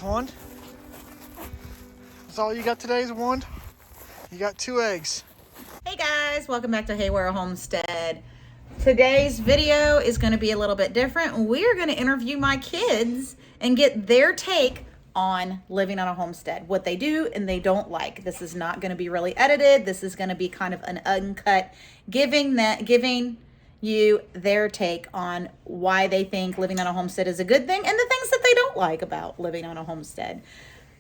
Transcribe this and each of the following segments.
one. That's all you got today is one? You got 2 eggs. Hey guys, welcome back to Haywire Homestead. Today's video is going to be a little bit different. We're going to interview my kids and get their take on living on a homestead, what they do and they don't like. This is not going to be really edited. This is going to be kind of an uncut, giving you their take on why they think living on a homestead is a good thing and the things that they don't like about living on a homestead.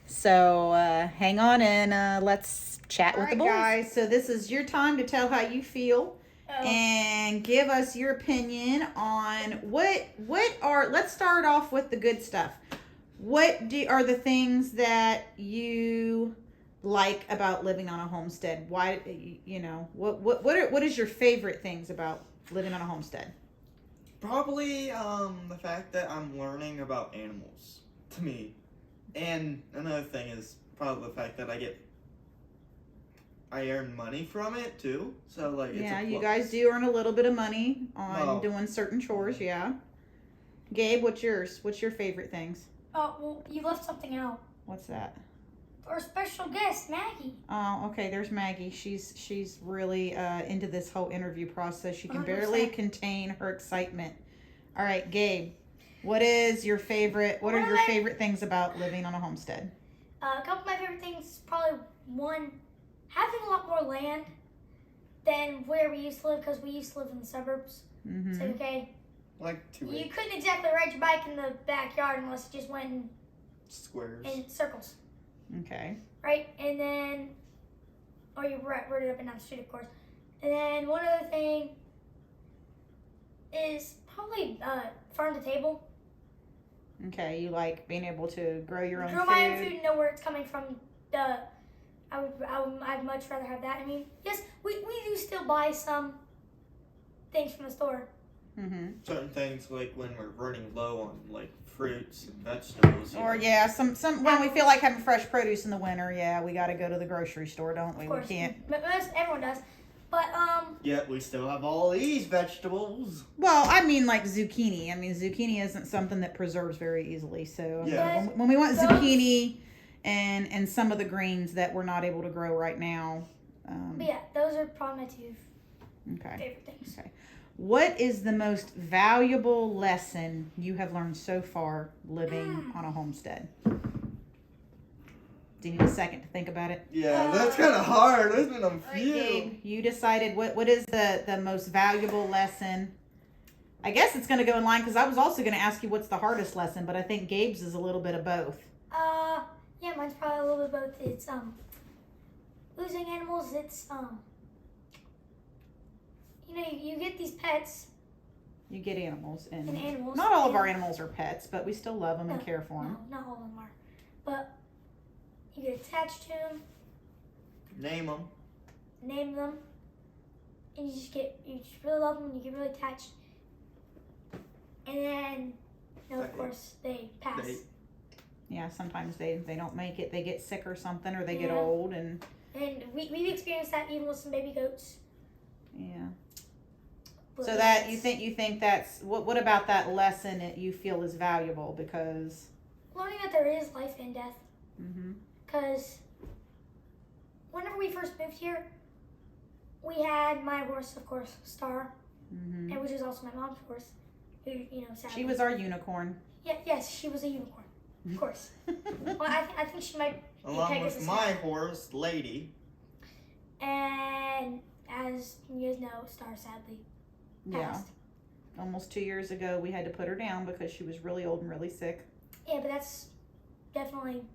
So hang on and let's chat with the boys. Guys, so this is your time to tell how you feel and give us your opinion on what are, let's start off with the good stuff. What are the things that you like about living on a homestead? Why, what is your favorite things about living on a homestead? Probably the fact that I'm learning about animals, to me. And another thing is probably the fact that I earn money from it too. So like, it's yeah, a you plus. guys do earn a little bit of money on doing certain chores. Yeah. Gabe, what's yours? What's your favorite things? Oh, well, you left something out. What's that? Our special guest, Maggie. Oh, okay. There's Maggie. She's really into this whole interview process. She can 100%. barely contain her excitement. All right, Gabe. What is your favorite? What are your favorite things about living on a homestead? A couple of my favorite things is probably one, having a lot more land than where we used to live, because we used to live in the suburbs. Mm-hmm. So, okay, Like 2 you acres. couldn't exactly ride your bike in the backyard unless you just went Squares. in circles, Okay. right? And then, or you rode it up and down the street, of course. And then one other thing is probably farm to table. Okay. You like being able to grow your own Grow food. my own food and know where it's coming from. I'd much rather have that. I mean, yes, we do still buy some things from the store. Mm-hmm. Certain things like when we're running low on like fruits and vegetables. Or yeah, some when we feel like having fresh produce in the winter, yeah, we got to go to the grocery store, don't we? Of course, We can't. everyone does. But Yet we still have all these vegetables. Well, I mean, like zucchini. I mean, zucchini isn't something that preserves very easily. So I mean, Yeah. when we want Those- zucchini and some of the greens that we're not able to grow right now. but yeah, those are probably my two Okay. favorite things. Okay. What is the most valuable lesson you have learned so far living on a homestead? Do you need a second to think about it? Yeah, that's kind of hard. There's been a All right, few. Gabe, you decided what is the most valuable lesson? I guess it's going to go in line because I was also going to ask you what's the hardest lesson, but I think Gabe's is a little bit of both. Yeah, mine's probably a little bit both. It's losing animals. It's you get these pets You get animals, and and animals. not all of and- our animals are pets, but we still love them and care for them. No, not all of them are, but you get attached to them, Name them. name them, and you just really love them, and you get really attached. And then, of course, they pass. Yeah, sometimes they don't make it. They get sick or something, or they get Yeah. old, and And we've experienced that even with some baby goats. yeah. But So that you think that's what about that lesson that you feel is valuable because. learning that there is life and death. Mm-hmm. Because whenever we first moved here, we had my horse, of course, Star, Mm-hmm. and which was also my mom's horse. Who, sadly. She was our unicorn. Yeah, yes, she was a unicorn, of course. Well, I think she might be Along Pegasus with my horse, Lady. And as you guys know, Star sadly Yeah. passed. Almost 2 years ago, we had to put her down because she was really old and really sick. Yeah, but that's definitely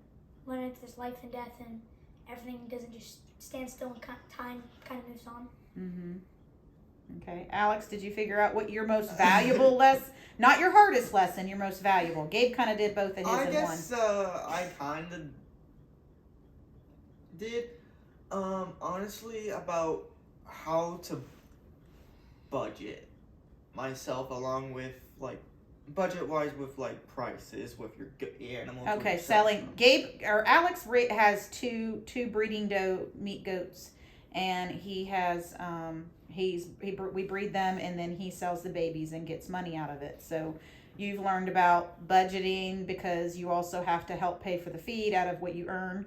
learning that there's life and death, and everything doesn't just stand still and time kind of moves on. Mm-hmm. Okay. Alex, did you figure out what your most valuable lesson, not your hardest lesson, your most valuable? Gabe kind of did both of his I in guess one. I kind of did. Honestly, about how to budget myself along with like budget wise with like prices with your animals. when Okay, you're selling. them. Gabe or Alex has two breeding meat goats, and he has we breed them, and then he sells the babies and gets money out of it. So you've learned about budgeting because you also have to help pay for the feed out of what you earn.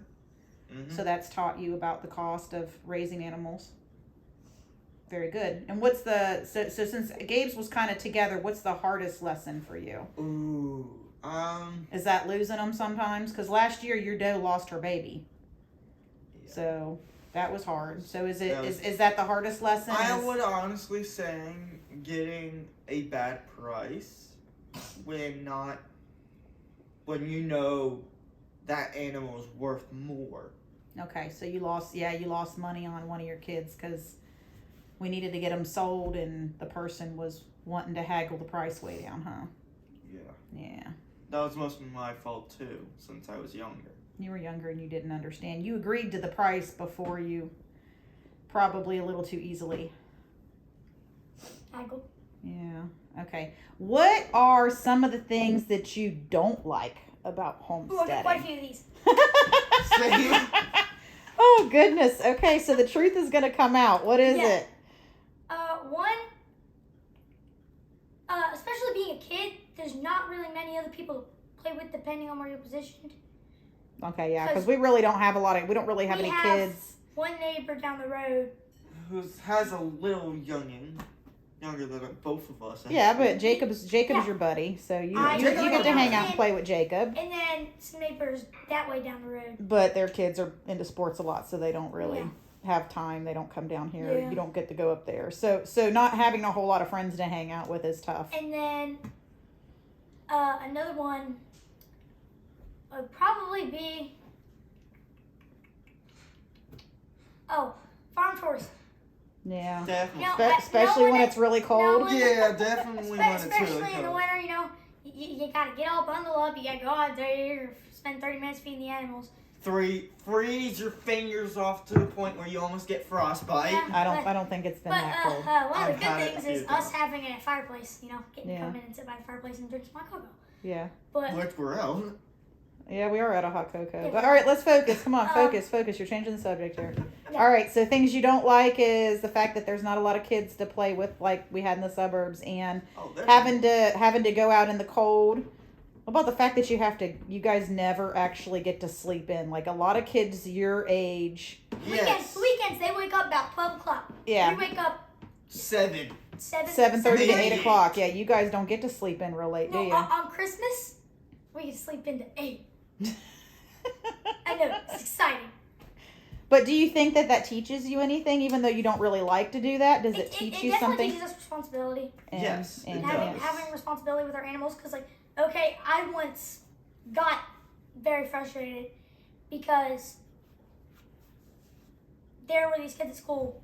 Mm-hmm. So that's taught you about the cost of raising animals. Very good. And what's the so since Gabe's was kind of together, what's the hardest lesson for you? Ooh. Is that losing them sometimes? Because last year your doe lost her baby. Yeah. So that was hard. So is That that the hardest lesson? I would honestly say getting a bad price when you know that animal is worth more. Okay, so you lost money on one of your kids because we needed to get them sold and the person was wanting to haggle the price way down, huh? Yeah. Yeah. That was mostly my fault too, since I was younger. You were younger and you didn't understand. You agreed to the price before you, probably a little too easily. Haggle. Yeah. Okay. What are some of the things that you don't like about Ooh, I got quite a homesteading? few of these. Same. Oh goodness. Okay, so the truth is gonna come out. What is Yeah. it? One, especially being a kid, there's not really many other people to play with depending on where you're positioned. Okay, yeah, because we really don't have we don't really have We any have kids. one neighbor down the road. Who has a little youngin, younger than both of us. Yeah, but actually. Jacob's Yeah. your buddy, so you I you know get to hang him. out and play with Jacob. And then some neighbors that way down the road. But their kids are into sports a lot, so they don't really Yeah. have time. They don't come down here. Yeah. You don't get to go up there. So not having a whole lot of friends to hang out with is tough. And then another one would probably be farm chores. Yeah. Definitely. You know, Especially when it's really cold. Yeah, definitely when it's Especially really in the cold. winter, you know, you gotta get all bundled up. You gotta go out there, spend 30 minutes feeding the animals. Freeze your fingers off to the point where you almost get frostbite. Yeah. I don't think it's been But that cold. one of the I've good had it things a is few us times. having a fireplace. You know, getting to Yeah. come in and sit by the fireplace and drink some hot cocoa. Yeah. But Which we're out. Yeah, we are at a hot cocoa. Yeah. But all right, let's focus. Come on, focus. You're changing the subject here. Yeah. All right, so things you don't like is the fact that there's not a lot of kids to play with like we had in the suburbs, and having to go out in the cold. What about the fact that you guys never actually get to sleep in? Like a lot of kids your age. Yes. weekends they wake up about 12 o'clock. Yeah. We wake up 7. 7:30 to 8 7:30. o'clock. Yeah, you guys don't get to sleep in real late, do No, you? on Christmas we can sleep into 8. I know, it's exciting. But do you think that teaches you anything, even though you don't really like to do that? Does it teach you definitely something? teaches us responsibility. Yes, it and does. Having responsibility with our animals, because okay, I once got very frustrated because there were these kids at school.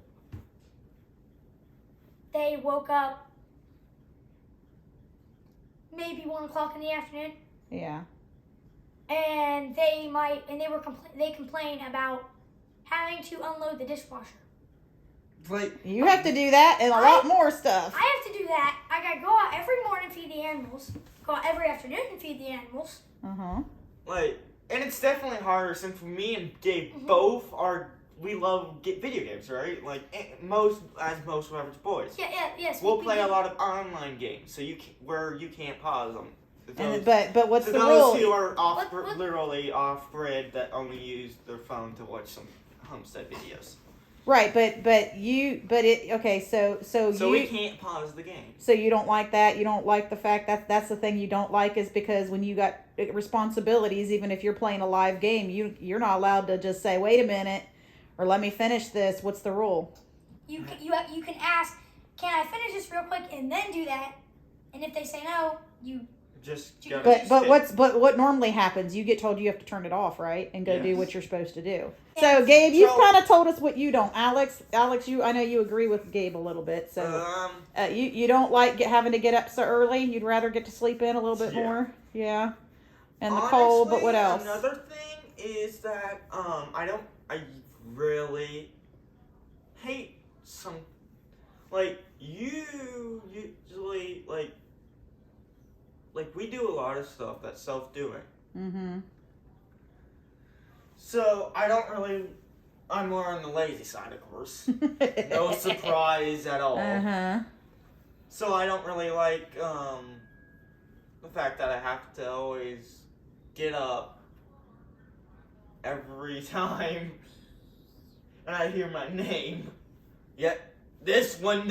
They woke up maybe 1 o'clock in the afternoon, Yeah. and they complain about having to unload the dishwasher. Like, You have to do that and a lot more stuff. I have to do that. I gotta go out every morning feed the animals. Go out every afternoon and feed the animals. Uh-huh. and it's definitely harder since me and Gabe Mhm. both we love video games, right? Like most average boys. Yes. We'll we play do. a lot of online games, so you can't pause them. And but what's To the those rule? who are What- literally off grid that only use their phone to watch some homestead videos. Right, so we can't pause the game. So you don't like that. You don't like the fact that that's the thing you don't like is because when you got responsibilities, even if you're playing a live game, you're not allowed to just say, "Wait a minute," or "Let me finish this." What's the rule? You can ask, "Can I finish this real quick and then do that?" And if they say no, you Just But- gotta What normally happens? You get told you have to turn it off, right, and go do Yes. what you're supposed to do. Yes. So Gabe, you've So- kind of told us what you don't. Alex, I know you agree with Gabe a little bit. So you don't like having to get up so early. You'd rather get to sleep in a little bit Yeah. more. Yeah. And the cold, but what else? Another thing is that I really hate some you usually we do a lot of stuff that's self-doing. Mm-hmm. So I'm more on the lazy side, of course. No surprise at all. Uh-huh. So I don't really like the fact that I have to always get up every time and I hear my name. Yet this one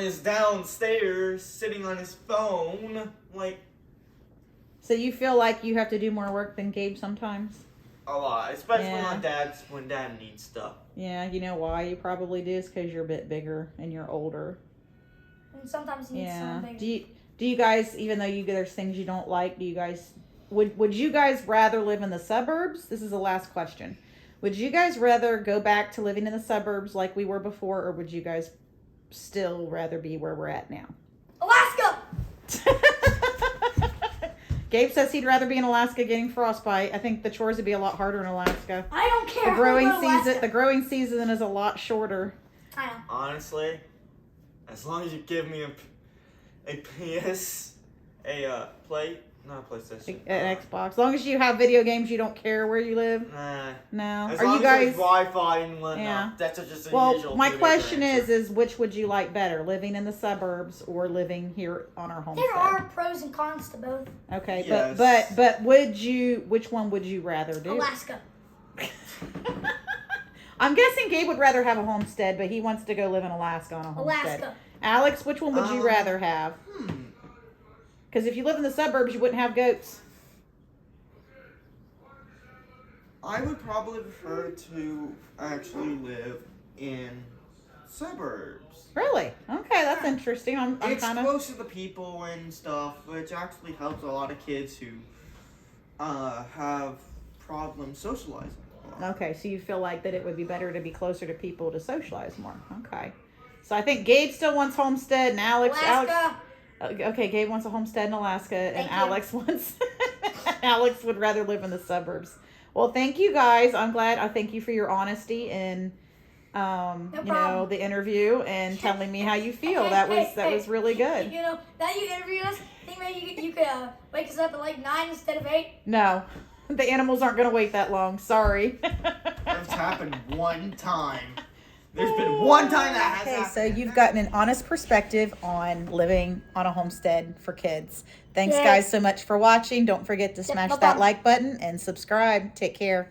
is downstairs sitting on his phone, like. So you feel like you have to do more work than Gabe sometimes? A lot, especially Yeah. when Dad needs stuff. Yeah, you know why you probably do is because you're a bit bigger and you're older. And sometimes he needs Yeah. something. Do you guys, even though there's things you don't like, do you guys would you guys rather live in the suburbs? This is the last question. Would you guys rather go back to living in the suburbs like we were before, or would you guys still rather be where we're at now? Alaska! Gabe says he'd rather be in Alaska getting frostbite. I think the chores would be a lot harder in Alaska. I don't care. The growing I'm going to season, the growing season is a lot shorter. I know. Honestly, as long as you give me a PS, not a PlayStation, An Xbox. As long as you have video games, you don't care where you live. Nah. No. As Are long you as guys? there's Wi-Fi and whatnot, Yeah. that's just a Well, usual. my two-day question answer. is which would you like better, living in the suburbs or living here on our homestead? There are pros and cons to both. Okay, Yes. but which one would you rather do? Alaska. I'm guessing Gabe would rather have a homestead, but he wants to go live in Alaska on a homestead. Alaska. Alex, which one would you rather have? Because if you live in the suburbs, you wouldn't have goats. I would probably prefer to actually live in suburbs. Really? Okay, that's interesting. I'm It's kind of. close to the people and stuff, which actually helps a lot of kids who have problems socializing. Okay, so you feel like that it would be better to be closer to people to socialize more. Okay. So I think Gabe still wants homestead, and Alaska. Okay, Gabe wants a homestead in Alaska, and Thank you. Alex wants. Alex would rather live in the suburbs. Well, thank you guys. I'm glad. I thank you for your honesty and problem. the interview and telling me how you feel. That was really good. You know, now you interviewed us. Think maybe you could wake us up at like 9 instead of 8. No, the animals aren't going to wait that long. Sorry. That's happened one time. There's been one time that has Okay, happened. so you've gotten an honest perspective on living on a homestead for kids. Thanks, Yeah. guys, so much for watching. Don't forget to smash no that problem. like button and subscribe. Take care.